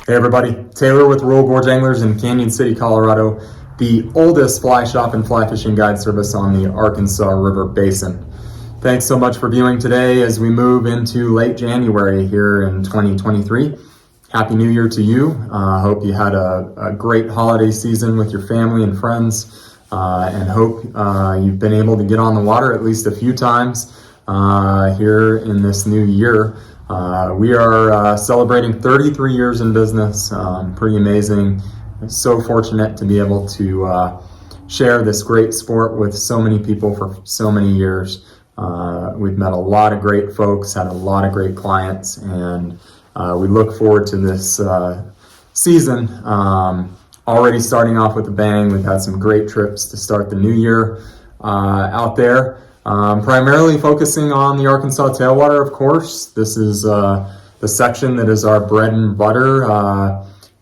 Hey everybody, Taylor with Rural Gorge Anglers in Canyon City, Colorado, the oldest fly shop and fly fishing guide service on the Arkansas River Basin. Thanks so much for viewing today as we move into late January here in 2023. Happy New Year to you. Hope you had a great holiday season with your family and friends, and hope you've been able to get on the water at least a few times here in this new year. We are celebrating 33 years in business. Pretty amazing. So fortunate to be able to share this great sport with so many people for so many years. We've met a lot of great folks, had a lot of great clients, and we look forward to this season. Already starting off with a bang. We've had some great trips to start the new year out there. Primarily focusing on the Arkansas Tailwater, of course. This is the section that is our bread and butter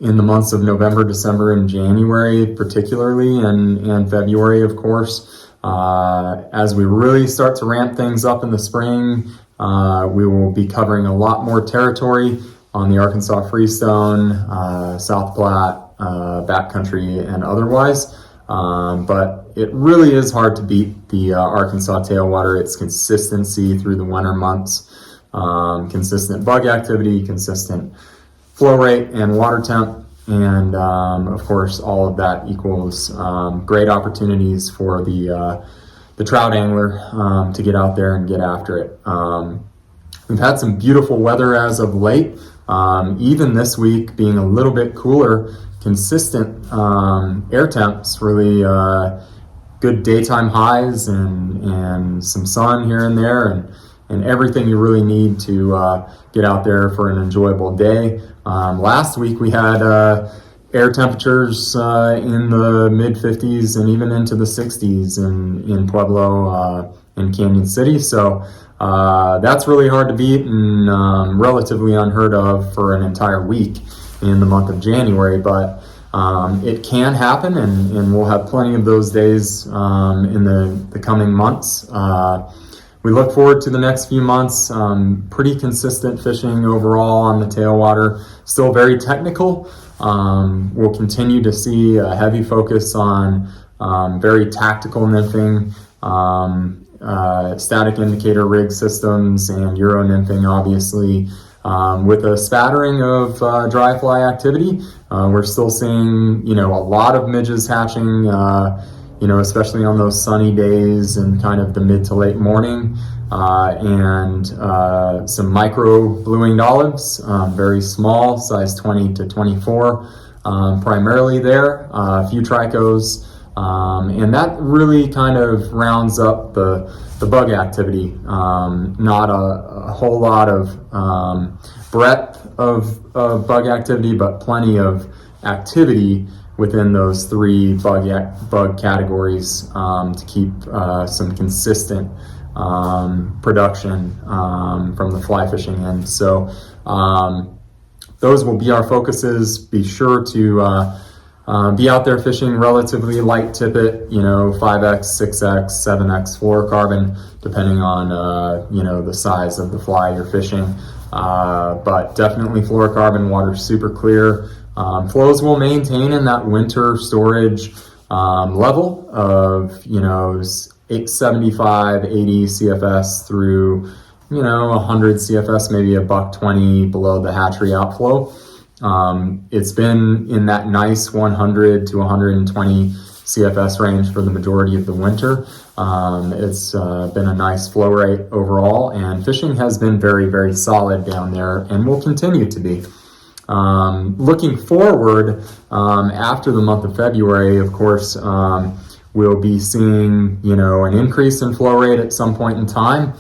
in the months of November, December, and January particularly, and February, of course. As we really start to ramp things up in the spring, we will be covering a lot more territory on the Arkansas Freestone, South Platte, backcountry, and otherwise. But it really is hard to beat the Arkansas Tailwater. Its consistency through the winter months, consistent bug activity, consistent flow rate and water temp, and of course all of that equals great opportunities for the trout angler to get out there and get after it. We've had some beautiful weather as of late, even this week being a little bit cooler. Consistent air temps, really good daytime highs and some sun here and there, and everything you really need to get out there for an enjoyable day. Last week we had air temperatures in the mid 50s and even into the 60s in Pueblo and Canyon City. So that's really hard to beat and relatively unheard of for an entire week in the month of January, but it can happen, and we'll have plenty of those days in the coming months. We look forward to the next few months. Pretty consistent fishing overall on the Tailwater, still very technical. We'll continue to see a heavy focus on very tactical nymphing, static indicator rig systems, and Euro nymphing, obviously. With a spattering of dry fly activity. We're still seeing, a lot of midges hatching, especially on those sunny days and kind of the mid to late morning, and some micro blue-winged olives, very small, size 20 to 24, primarily there, a few tricos, and that really kind of rounds up the bug activity. Not a whole lot of breadth of bug activity, but plenty of activity within those three bug categories to keep some consistent production from the fly fishing end. So those will be our focuses. Be sure to be out there fishing relatively light tippet, 5X, 6X, 7X fluorocarbon, depending on, the size of the fly you're fishing. But definitely fluorocarbon, water super clear. Flows will maintain in that winter storage level of, 875, 80 CFS through, 100 CFS, maybe a $1.20 below the hatchery outflow. It's been in that nice 100 to 120 CFS range for the majority of the winter. It's been a nice flow rate overall, and fishing has been very, very solid down there and will continue to be. Looking forward, after the month of February, of course, we'll be seeing, an increase in flow rate at some point in time,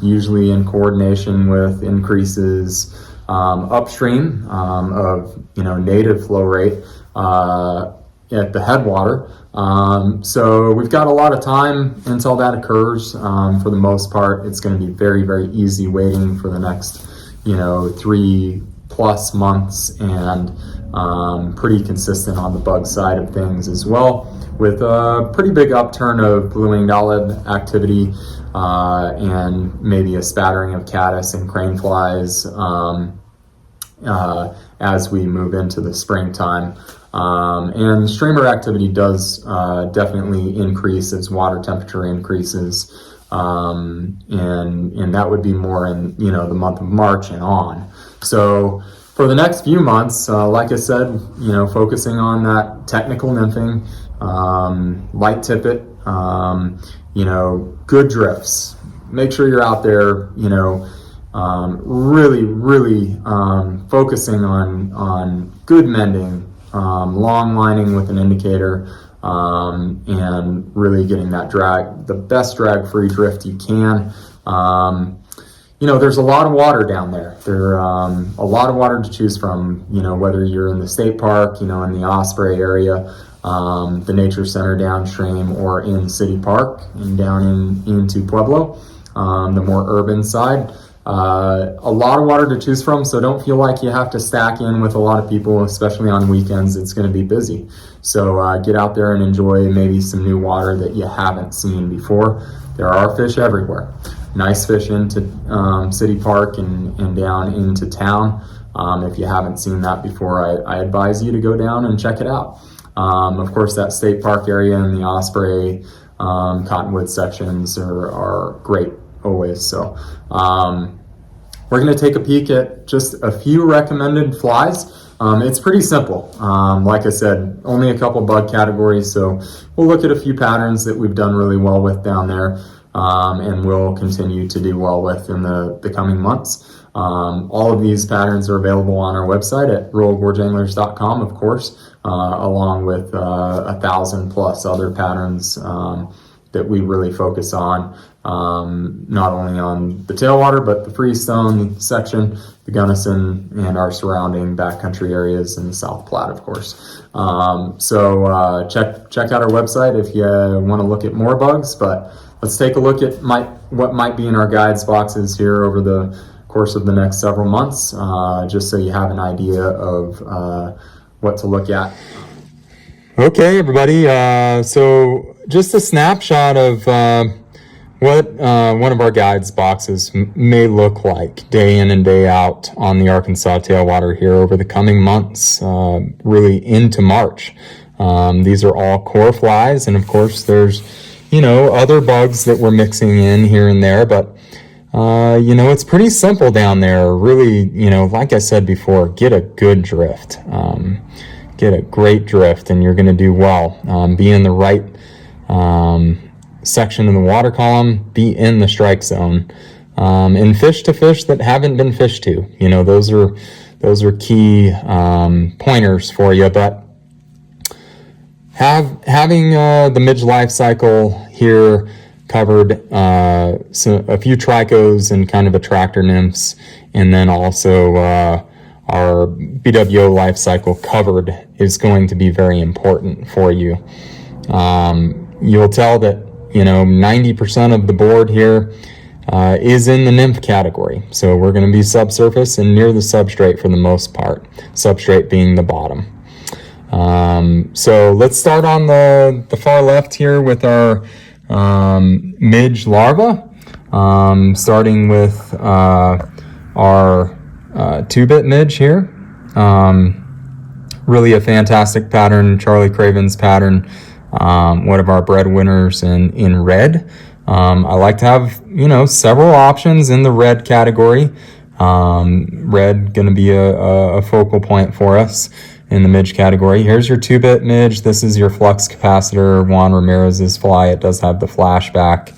usually in coordination with increases upstream of native flow rate at the headwater. So we've got a lot of time until that occurs. For the most part, it's going to be very, very easy waiting for the next 3+ months, and pretty consistent on the bug side of things as well, with a pretty big upturn of blue-winged olive activity, and maybe a spattering of caddis and crane flies as we move into the springtime. And streamer activity does definitely increase as water temperature increases, and that would be more in the month of March and on. So for the next few months, like I said, focusing on that technical nymphing, light tippet, good drifts. Make sure you're out there, really focusing on good mending, long lining with an indicator, and really getting that the best drag-free drift you can. There's a lot of water down there. There a lot of water to choose from, whether you're in the state park, in the Osprey area, the nature center downstream, or in City Park and down into Pueblo, the more urban side. A lot of water to choose from, so don't feel like you have to stack in with a lot of people, especially on weekends. It's going to be busy. So get out there and enjoy maybe some new water that you haven't seen before. There are fish everywhere. Nice fish into City Park and down into town. If you haven't seen that before, I advise you to go down and check it out. Of course, that state park area and the Osprey, Cottonwood sections are great always. So we're going to take a peek at just a few recommended flies. It's pretty simple. Like I said, only a couple bug categories, so we'll look at a few patterns that we've done really well with down there, and we'll continue to do well with in the coming months. All of these patterns are available on our website at ruralgorgeanglers.com, of course, along with 1,000+ other patterns that we really focus on, not only on the Tailwater, but the Freestone section, the Gunnison, and our surrounding backcountry areas in the South Platte, of course. So check out our website if you want to look at more bugs, but let's take a look at what might be in our guides boxes here over the course of the next several months, just so you have an idea of what to look at. Okay, everybody, so just a snapshot of what one of our guides boxes may look like day in and day out on the Arkansas Tailwater here over the coming months, really into March. These are all core flies, and of course there's other bugs that we're mixing in here and there, but it's pretty simple down there. Really, like I said before, get a good drift. Get a great drift and you're going to do well. Be in the right section of the water column, be in the strike zone, and fish to fish that haven't been fished to. Those are key pointers for you. But having the midge life cycle here covered, so a few tricos and kind of attractor nymphs, and then also our BWO life cycle covered is going to be very important for you. You'll tell that 90% of the board here is in the nymph category. So we're going to be subsurface and near the substrate for the most part, substrate being the bottom. So let's start on the far left here with our midge larva, starting with our 2-bit midge here. Really a fantastic pattern, Charlie Craven's pattern, one of our breadwinners in red. I like to have, several options in the red category. Red going to be a focal point for us in the midge category. Here's your 2-bit midge. This is your flux capacitor, Juan Ramirez's fly. It does have the flashback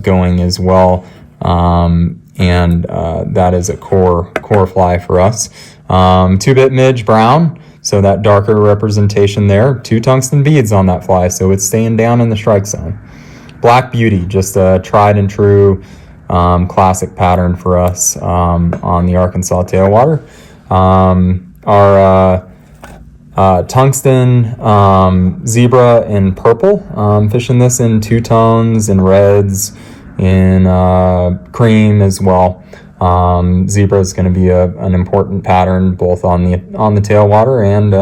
going as well. And that is a core fly for us. 2-bit midge brown, so that darker representation there. 2 tungsten beads on that fly, so it's staying down in the strike zone. Black Beauty, just a tried and true classic pattern for us on the Arkansas Tailwater. Our tungsten zebra in purple, fishing this in 2 tones, in reds, in cream as well. Zebra is going to be an important pattern both on the Tailwater and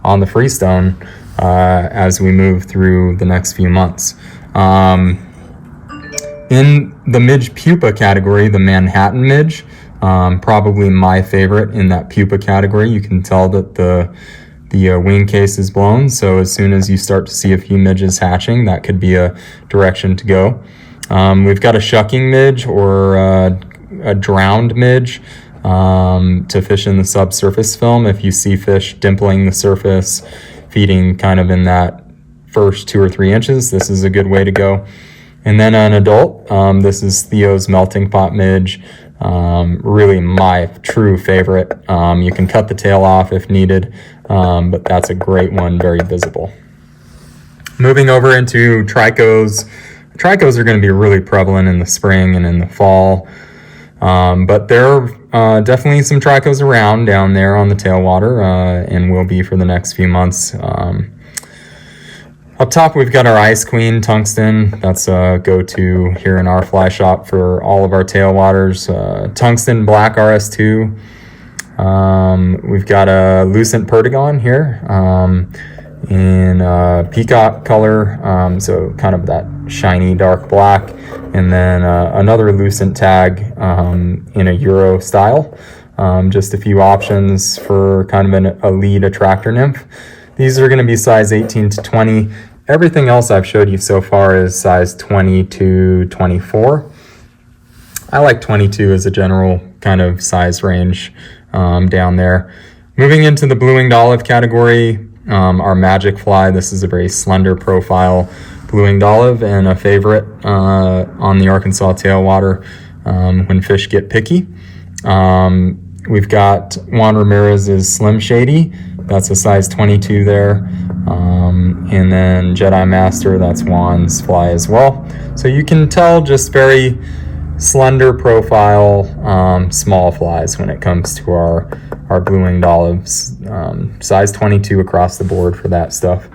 on the Freestone as we move through the next few months. In the midge pupa category, the Manhattan midge, Probably my favorite in that pupa category. You can tell that the wing case is blown, so as soon as you start to see a few midges hatching, that could be a direction to go. We've got a shucking midge or a drowned midge to fish in the subsurface film. If you see fish dimpling the surface, feeding kind of in that first 2 or 3 inches, this is a good way to go. And then an adult, this is Theo's melting pot midge. Really my true favorite. You can cut the tail off if needed, but that's a great one, very visible. Moving over into trichos. Trichos are going to be really prevalent in the spring and in the fall, but there are definitely some trichos around down there on the tailwater, and will be for the next few months. Up top, we've got our Ice Queen tungsten. That's a go-to here in our fly shop for all of our tailwaters. Tungsten black RS2. We've got a lucent perdigon here in peacock color, so kind of that shiny dark black. And then another lucent tag in a Euro style. Just a few options for kind of a lead attractor nymph. These are going to be size 18 to 20. Everything else I've showed you so far is size 20 to 24. I like 22 as a general kind of size range down there. Moving into the blue-winged olive category, our magic fly. This is a very slender profile blue-winged olive and a favorite on the Arkansas tailwater when fish get picky. We've got Juan Ramirez's Slim Shady. That's a size 22 there. And then Jedi Master, that's Juan's fly as well. So you can tell just very slender profile, small flies when it comes to our blue-winged olives. Size 22 across the board for that stuff.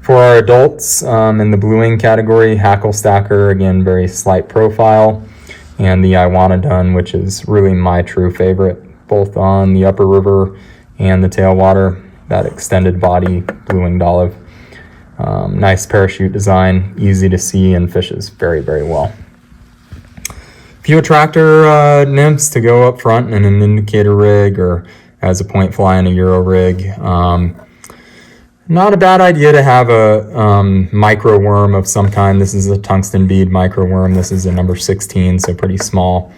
For our adults in the blue-wing category, Hackle Stacker, again, very slight profile. And the Iwanodon, which is really my true favorite, both on the upper river and the tailwater, that extended body blue-winged olive. Nice parachute design, easy to see, and fishes very, very well. Few attractor nymphs to go up front in an indicator rig or as a point fly in a Euro rig. Not a bad idea to have a micro worm of some kind. This is a tungsten bead micro worm. This is a number 16, so pretty small.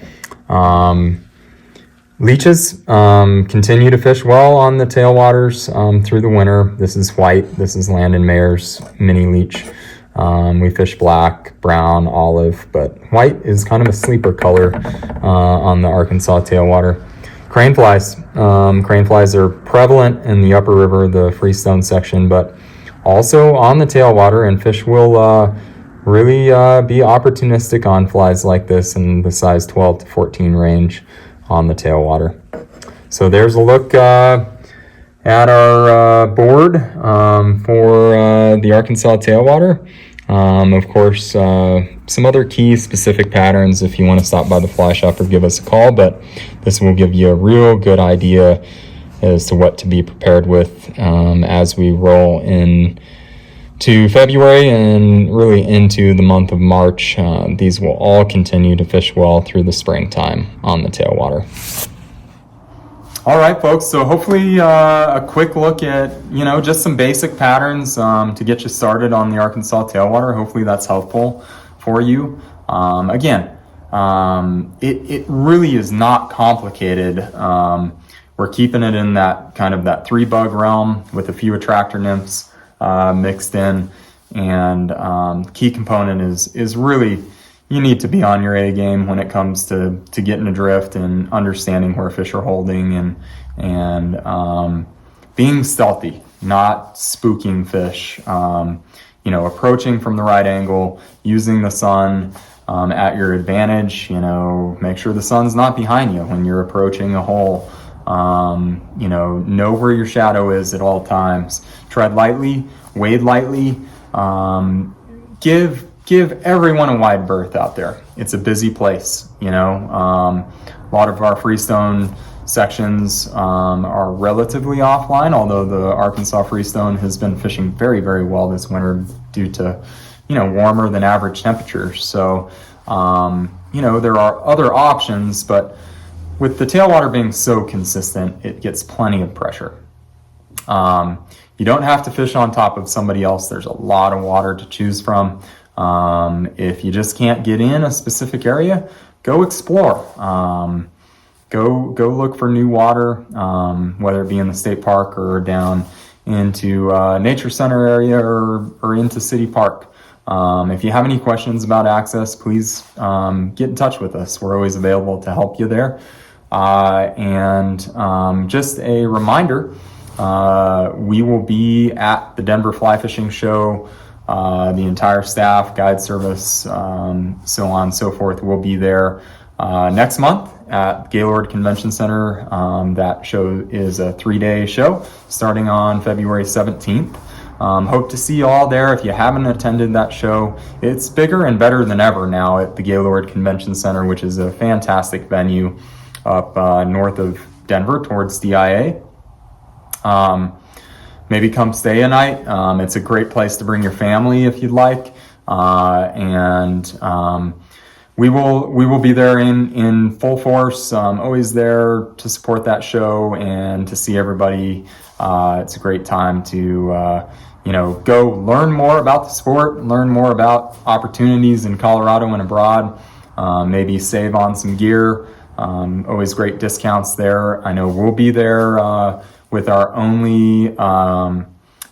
Leeches continue to fish well on the tailwaters through the winter. This is white. This is Landon Mayer's mini leech. We fish black, brown, olive, but white is kind of a sleeper color on the Arkansas tailwater. Crane flies. Crane flies are prevalent in the upper river, the freestone section, but also on the tailwater, and fish will really be opportunistic on flies like this in the size 12 to 14 range on the tailwater. So there's a look at our board for the Arkansas tailwater. Of course, some other key specific patterns if you want to stop by the fly shop or give us a call, but this will give you a real good idea as to what to be prepared with as we roll in to February and really into the month of March. These will all continue to fish well through the springtime on the tailwater. All right, folks, so hopefully a quick look at, just some basic patterns to get you started on the Arkansas tailwater. Hopefully that's helpful for you. Again, it really is not complicated. We're keeping it in that kind of that 3-bug realm with a few attractor nymphs mixed in, and key component is really, you need to be on your A game when it comes to getting adrift and understanding where fish are holding and being stealthy, not spooking fish. Approaching from the right angle, using the sun at your advantage. Make sure the sun's not behind you when you're approaching a hole. Know where your shadow is at all times. Tread lightly, wade lightly. Give everyone a wide berth out there. It's a busy place, a lot of our freestone sections are relatively offline, although the Arkansas freestone has been fishing very, very well this winter due to, warmer than average temperatures. So, there are other options, but with the tailwater being so consistent, it gets plenty of pressure. You don't have to fish on top of somebody else. There's a lot of water to choose from. If you just can't get in a specific area, go explore. Go look for new water, whether it be in the state park or down into nature center area or into city park. If you have any questions about access, please get in touch with us. We're always available to help you there. And just a reminder, we will be at the Denver Fly Fishing Show. The entire staff, guide service, so on and so forth will be there next month at Gaylord Convention Center. That show is a 3-day show starting on February 17th. Hope to see you all there. If you haven't attended that show, it's bigger and better than ever now at the Gaylord Convention Center, which is a fantastic venue up north of Denver towards DIA. Maybe come stay a night. It's a great place to bring your family if you'd like. We will be there in full force. Always there to support that show and to see everybody. It's a great time to go learn more about the sport, learn more about opportunities in Colorado and abroad. Maybe save on some gear. Always great discounts there. I know we'll be there with our only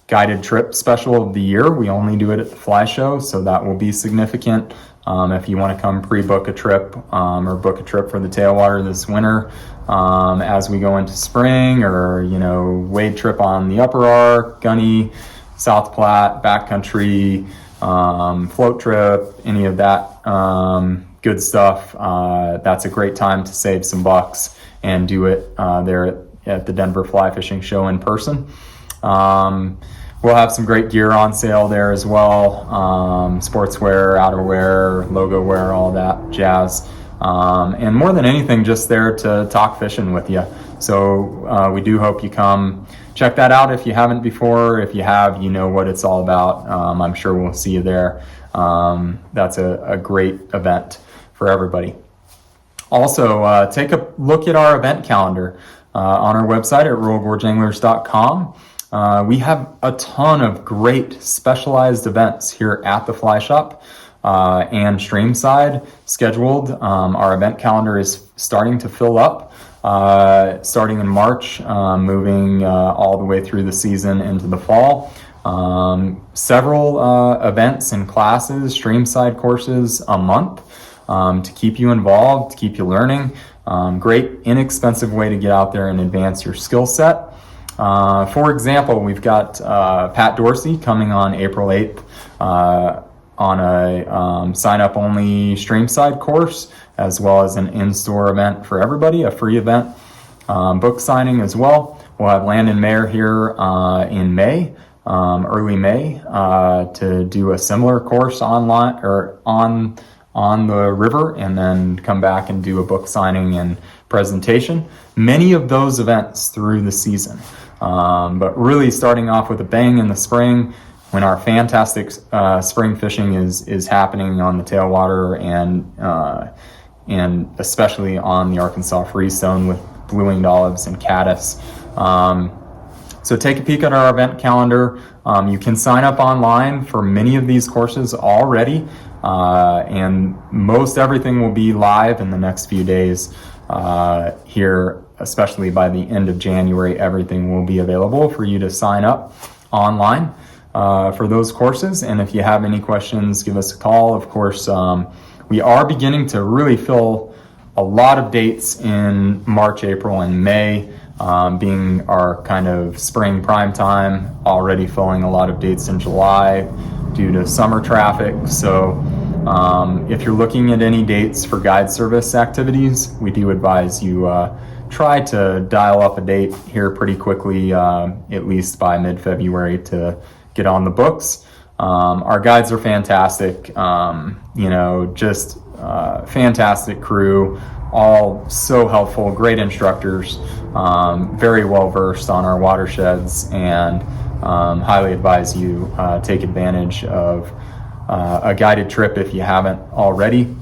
guided trip special of the year. We only do it at the Fly Show, so that will be significant. If you want to come pre-book a trip or book a trip for the Tailwater this winter as we go into spring, or wade trip on the Upper Ark, Gunny, South Platte, backcountry, float trip, any of that good stuff, that's a great time to save some bucks and do it there at the Denver Fly Fishing Show in person. We'll have some great gear on sale there as well. Sportswear, outerwear, logo wear, all that jazz. And more than anything, just there to talk fishing with you. So we do hope you come check that out if you haven't before. If you have, you know what it's all about. I'm sure we'll see you there. That's a great event for everybody. Also, take a look at our event calendar on our website at ruralgorgeanglers.com. We have a ton of great specialized events here at the Fly Shop and Streamside scheduled. Our event calendar is starting to fill up, starting in March, moving all the way through the season into the fall. Several events and classes, Streamside courses a month to keep you involved, to keep you learning. Great, inexpensive way to get out there and advance your skill set. For example, we've got Pat Dorsey coming on April 8th on a sign-up-only Streamside course, as well as an in-store event for everybody, a free event, book signing as well. We'll have Landon Mayer here in May, early May, to do a similar course online or on the river, and then come back and do a book signing and presentation. Many of those events through the season. But really starting off with a bang in the spring when our fantastic spring fishing is happening on the Tailwater and especially on the Arkansas Freestone with blue-winged olives and caddis. So take a peek at our event calendar. You can sign up online for many of these courses already, and most everything will be live in the next few days here. Especially by the end of January, everything will be available for you to sign up online for those courses. And if you have any questions, give us a call. Of course, we are beginning to really fill a lot of dates in March, April, and May, being our kind of spring prime time, already filling a lot of dates in July due to summer traffic. So if you're looking at any dates for guide service activities, we do advise you try to dial up a date here pretty quickly, at least by mid-February, to get on the books. Our guides are fantastic, just fantastic crew, all so helpful, great instructors, very well versed on our watersheds, and highly advise you take advantage of a guided trip if you haven't already.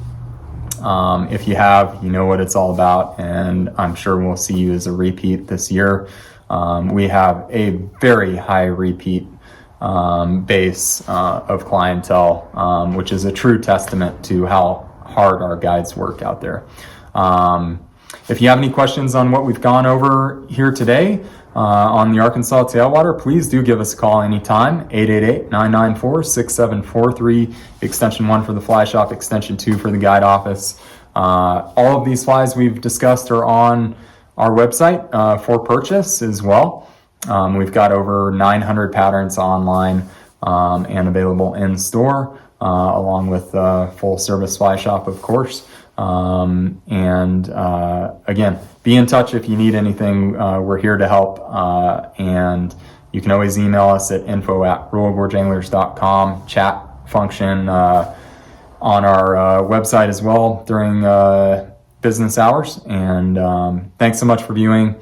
If you have, you know what it's all about, and I'm sure we'll see you as a repeat this year. We have a very high repeat base of clientele, which is a true testament to how hard our guides work out there. If you have any questions on what we've gone over here today on the Arkansas Tailwater, please do give us a call anytime, 888-994-6743, extension 1 for the fly shop, extension 2 for the guide office. All of these flies we've discussed are on our website for purchase as well. We've got over 900 patterns online and available in store, along with full service fly shop, of course. Again, be in touch if you need anything. We're here to help, and you can always email us at info@royalgorgeanglers.com, chat function on our website as well during business hours. And thanks so much for viewing.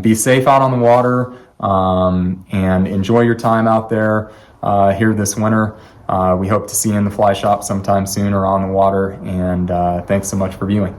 Be safe out on the water, and enjoy your time out there here this winter. We hope to see you in the fly shop sometime soon or on the water, and thanks so much for viewing.